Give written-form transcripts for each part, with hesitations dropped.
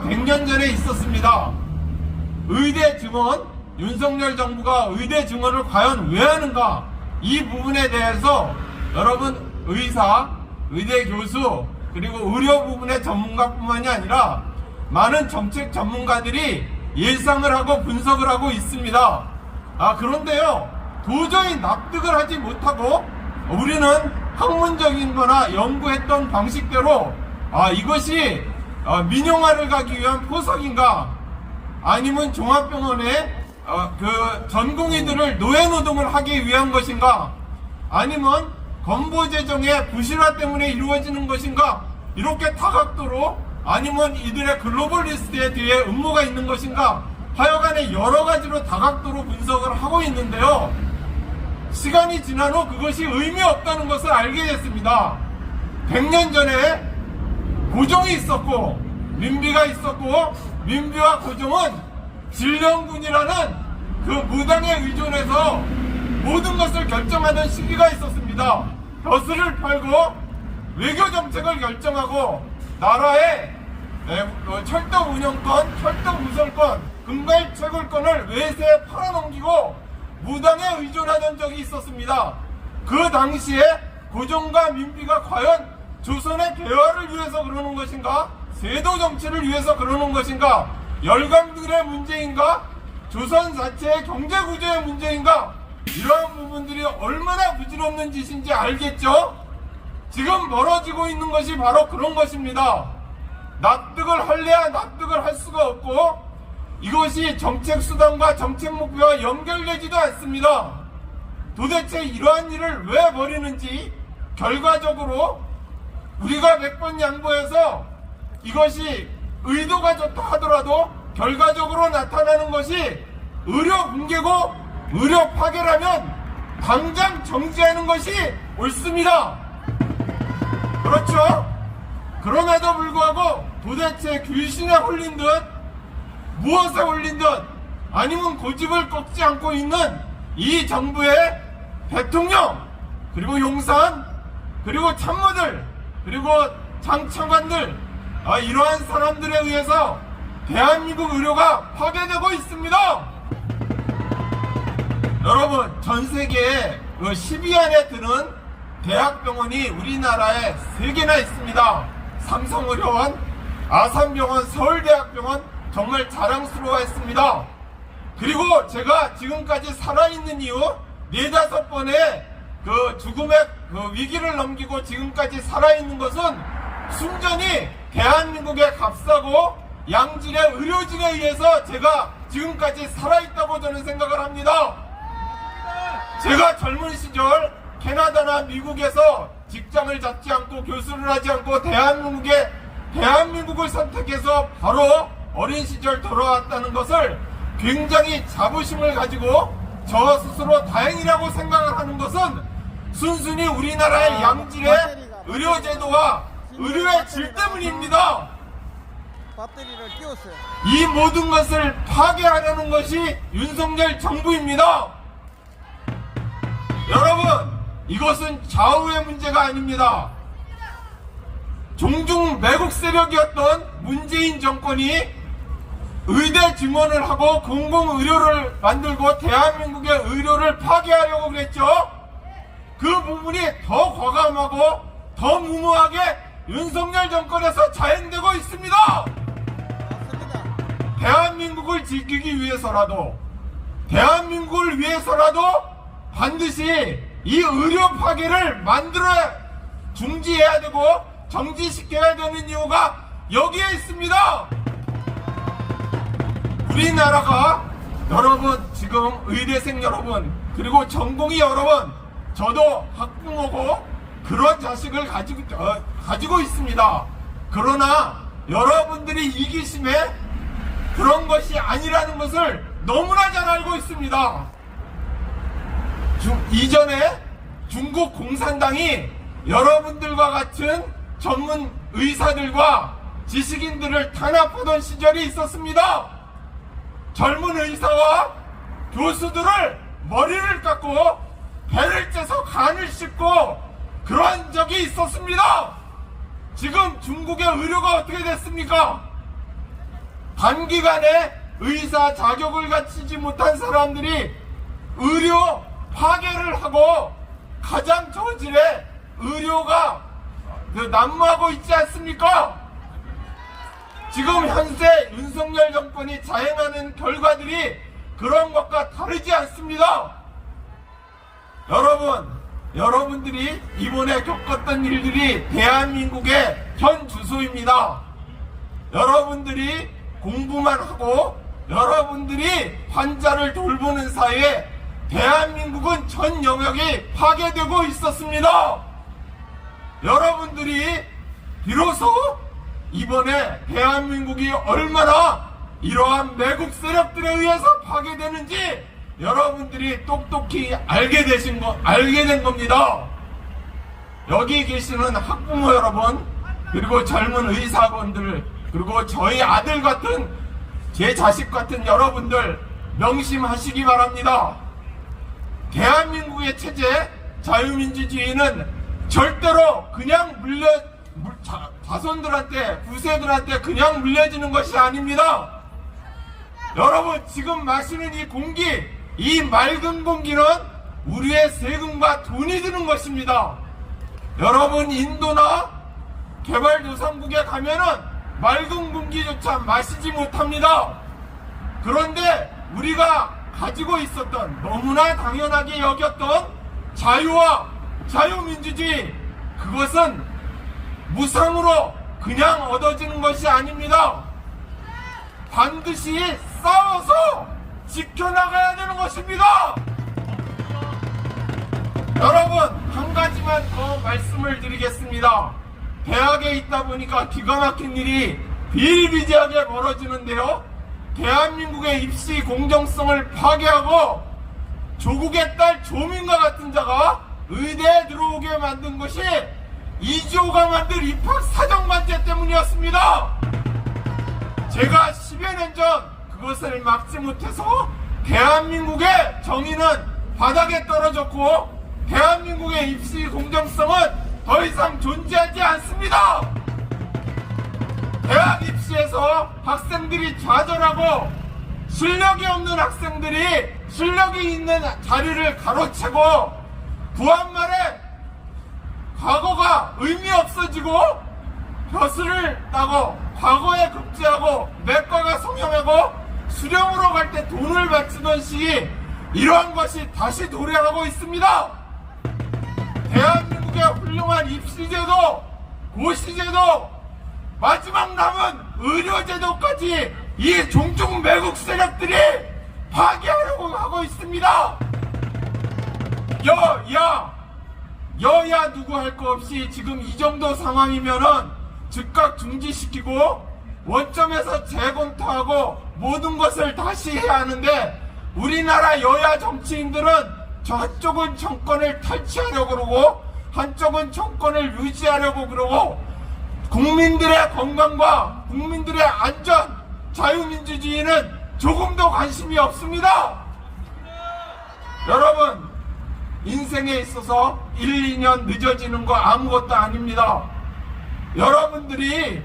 100년 전에 있었습니다. 의대 증원, 윤석열 정부가 의대 증원을 과연 왜 하는가? 이 부분에 대해서 여러분 의사, 의대 교수, 그리고 의료 부분의 전문가뿐만이 아니라 많은 정책 전문가들이 예상을 하고 분석을 하고 있습니다. 그런데요, 도저히 납득을 하지 못하고 우리는 학문적인 거나 연구했던 방식대로 이것이 민영화를 가기 위한 포석인가, 아니면 종합병원에 그 전공의들을 노예노동을 하기 위한 것인가, 아니면 건보재정의 부실화 때문에 이루어지는 것인가, 이렇게 다각도로, 아니면 이들의 글로벌리스트에 뒤에 음모가 있는 것인가, 하여간에 여러 가지로 다각도로 분석을 하고 있는데요, 시간이 지난 후 그것이 의미 없다는 것을 알게 됐습니다. 100년 전에 고종이 있었고 민비가 있었고, 민비와 고종은 진령군이라는 그 무당에 의존해서 모든 것을 결정하는 시기가 있었습니다. 벼슬을 팔고 외교 정책을 결정하고 나라의 철도 운영권, 철도 무설권, 금갈 채굴권을 외세에 팔아넘기고 무당에 의존하던 적이 있었습니다. 그 당시에 고종과 민비가 과연 조선의 개화를 위해서 그러는 것인가, 세도 정치를 위해서 그러는 것인가, 열강들의 문제인가, 조선 자체의 경제 구조의 문제인가, 이러한 부분들이 얼마나 부질없는 짓인지 알겠죠? 지금 벌어지고 있는 것이 바로 그런 것입니다. 납득을 할래야 납득을 할 수가 없고, 이것이 정책 수단과 정책 목표와 연결되지도 않습니다. 도대체 이러한 일을 왜 벌이는지, 결과적으로 우리가 몇 번 양보해서 이것이 의도가 좋다 하더라도 결과적으로 나타나는 것이 의료 붕괴고 의료 파괴라면 당장 정지하는 것이 옳습니다. 그렇죠? 그럼에도 불구하고 도대체 귀신에 홀린 듯, 무엇에 홀린 듯, 아니면 고집을 꺾지 않고 있는 이 정부의 대통령, 그리고 용산, 그리고 참모들, 그리고 장차관들, 이러한 사람들에 의해서 대한민국 의료가 파괴되고 있습니다. 여러분, 전 세계에 10위 안에 드는 대학병원이 우리나라에 3개나 있습니다. 삼성의료원, 아산병원, 서울대학병원, 정말 자랑스러워했습니다. 그리고 제가 지금까지 살아있는 이유 4~5번의 그 죽음의 그 위기를 넘기고 지금까지 살아있는 것은 순전히 대한민국의 값싸고 양질의 의료진에 의해서 제가 지금까지 살아있다고 저는 생각을 합니다. 제가 젊은 시절 캐나다나 미국에서 직장을 잡지 않고 교수를 하지 않고 대한민국을 선택해서 바로 어린 시절 돌아왔다는 것을 굉장히 자부심을 가지고 저 스스로 다행이라고 생각을 하는 것은 순순히 우리나라의 양질의 의료제도와 의료의 질 때문입니다. 이 모든 것을 파괴하려는 것이 윤석열 정부입니다. 여러분, 이것은 좌우의 문제가 아닙니다. 종중 매국 세력이었던 문재인 정권이 의대 증원을 하고 공공의료를 만들고 대한민국의 의료를 파괴하려고 그랬죠. 그 부분이 더 과감하고 더 무모하게 윤석열 정권에서 자행되고 있습니다. 대한민국을 지키기 위해서라도, 대한민국을 위해서라도 반드시 이 의료 파괴를 중지해야 되고 정지시켜야 되는 이유가 여기에 있습니다. 우리나라가, 여러분, 지금 의대생 여러분, 그리고 전공의 여러분, 저도 학부모고 그런 자식을 가지고 있습니다. 그러나 여러분들이 이기심에 그런 것이 아니라는 것을 너무나 잘 알고 있습니다. 이전에 중국 공산당이 여러분들과 같은 전문 의사들과 지식인들을 탄압하던 시절이 있었습니다. 젊은 의사와 교수들을 머리를 깎고 배를 째서 간을 씹고 그런 적이 있었습니다. 지금 중국의 의료가 어떻게 됐습니까? 단기간에 의사 자격을 갖추지 못한 사람들이 의료 파괴를 하고 가장 저질의 의료가 난무하고 있지 않습니까? 지금 현재 윤석열 정권이 자행하는 결과들이 그런 것과 다르지 않습니다. 여러분들이 이번에 겪었던 일들이 대한민국의 현 주소입니다. 여러분들이 공부만 하고 여러분들이 환자를 돌보는 사이에 대한민국은 전 영역이 파괴되고 있었습니다. 여러분들이 비로소 이번에 대한민국이 얼마나 이러한 매국 세력들에 의해서 파괴되는지 여러분들이 똑똑히 알게 된 겁니다. 여기 계시는 학부모 여러분, 그리고 젊은 의사분들, 그리고 저희 아들 같은, 제 자식 같은 여러분들 명심하시기 바랍니다. 대한민국의 체제, 자유민주주의는 절대로 그냥 자손들한테, 후세들한테 그냥 물려지는 것이 아닙니다. 여러분, 지금 마시는 이 공기, 이 맑은 공기는 우리의 세금과 돈이 드는 것입니다. 여러분, 인도나 개발도상국에 가면은 맑은 공기조차 마시지 못합니다. 그런데 우리가 가지고 있었던, 너무나 당연하게 여겼던 자유와 자유민주주의, 그것은 무상으로 그냥 얻어지는 것이 아닙니다. 반드시 싸워서 지켜나가야 되는 것입니다. 여러분, 한 가지만 더 말씀을 드리겠습니다. 대학에 있다 보니까 기가 막힌 일이 비일비재하게 벌어지는데요. 대한민국의 입시 공정성을 파괴하고 조국의 딸 조민과 같은 자가 의대에 들어오게 만든 것이 이지호가 만든 입학 사정관제 때문이었습니다. 제가 10여 년 전 그것을 막지 못해서 대한민국의 정의는 바닥에 떨어졌고 대한민국의 입시 공정성은 더 이상 존재하지 않습니다. 대학 입시에서 학생들이 좌절하고 실력이 없는 학생들이 실력이 있는 자리를 가로채고 부한말에 과거가 의미 없어지고 벼슬을 따고 과거에 급제하고 내과가 성형하고 수령으로 갈 때 돈을 바치던 시기, 이러한 것이 다시 도래하고 있습니다. 대한민국의 훌륭한 입시제도, 고시제도, 마지막 남은 의료제도까지 이 종종 매국 세력들이 파괴하려고 하고 있습니다. 여야 누구 할 거 없이 지금 이 정도 상황이면은 즉각 중지시키고 원점에서 재검토하고 모든 것을 다시 해야 하는데, 우리나라 여야 정치인들은 저 한쪽은 정권을 탈취하려고 그러고 한쪽은 정권을 유지하려고 그러고 국민들의 건강과 국민들의 안전, 자유민주주의는 조금도 관심이 없습니다. 여러분, 인생에 있어서 1, 2년 늦어지는 거 아무것도 아닙니다. 여러분들이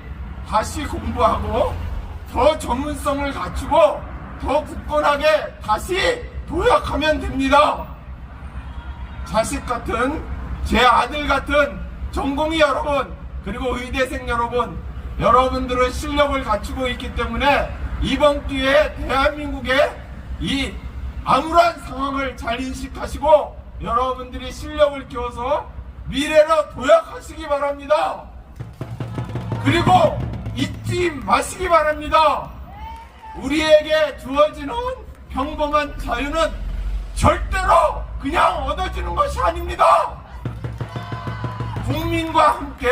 다시 공부하고 더 전문성을 갖추고 더 굳건하게 다시 도약하면 됩니다. 자식 같은, 제 아들 같은 전공의 여러분, 그리고 의대생 여러분, 여러분들은 실력을 갖추고 있기 때문에 이번 기회에 대한민국의 이 암울한 상황을 잘 인식하시고 여러분들이 실력을 키워서 미래로 도약하시기 바랍니다. 그리고 잊지 마시기 바랍니다. 우리에게 주어지는 평범한 자유는 절대로 그냥 얻어지는 것이 아닙니다. 국민과 함께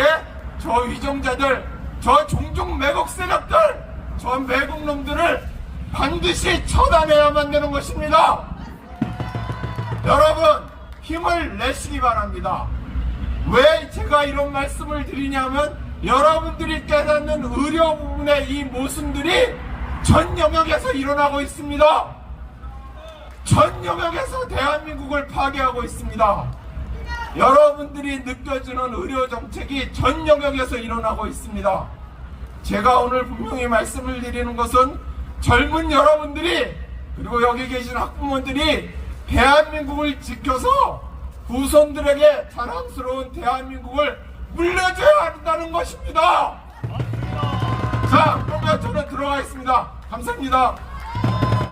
저 위정자들, 저 종종 매국 세력들, 저 매국놈들을 반드시 처단해야만 되는 것입니다. 여러분, 힘을 내시기 바랍니다. 왜 제가 이런 말씀을 드리냐면, 여러분들이 깨닫는 의료 부분의 이 모순들이 전 영역에서 일어나고 있습니다. 전 영역에서 대한민국을 파괴하고 있습니다. 여러분들이 느껴지는 의료 정책이 전 영역에서 일어나고 있습니다. 제가 오늘 분명히 말씀을 드리는 것은 젊은 여러분들이 그리고 여기 계신 학부모들이 대한민국을 지켜서 후손들에게 자랑스러운 대한민국을 물려줘야 한다는 것입니다. 자, 그러면 저는 들어가겠습니다. 감사합니다.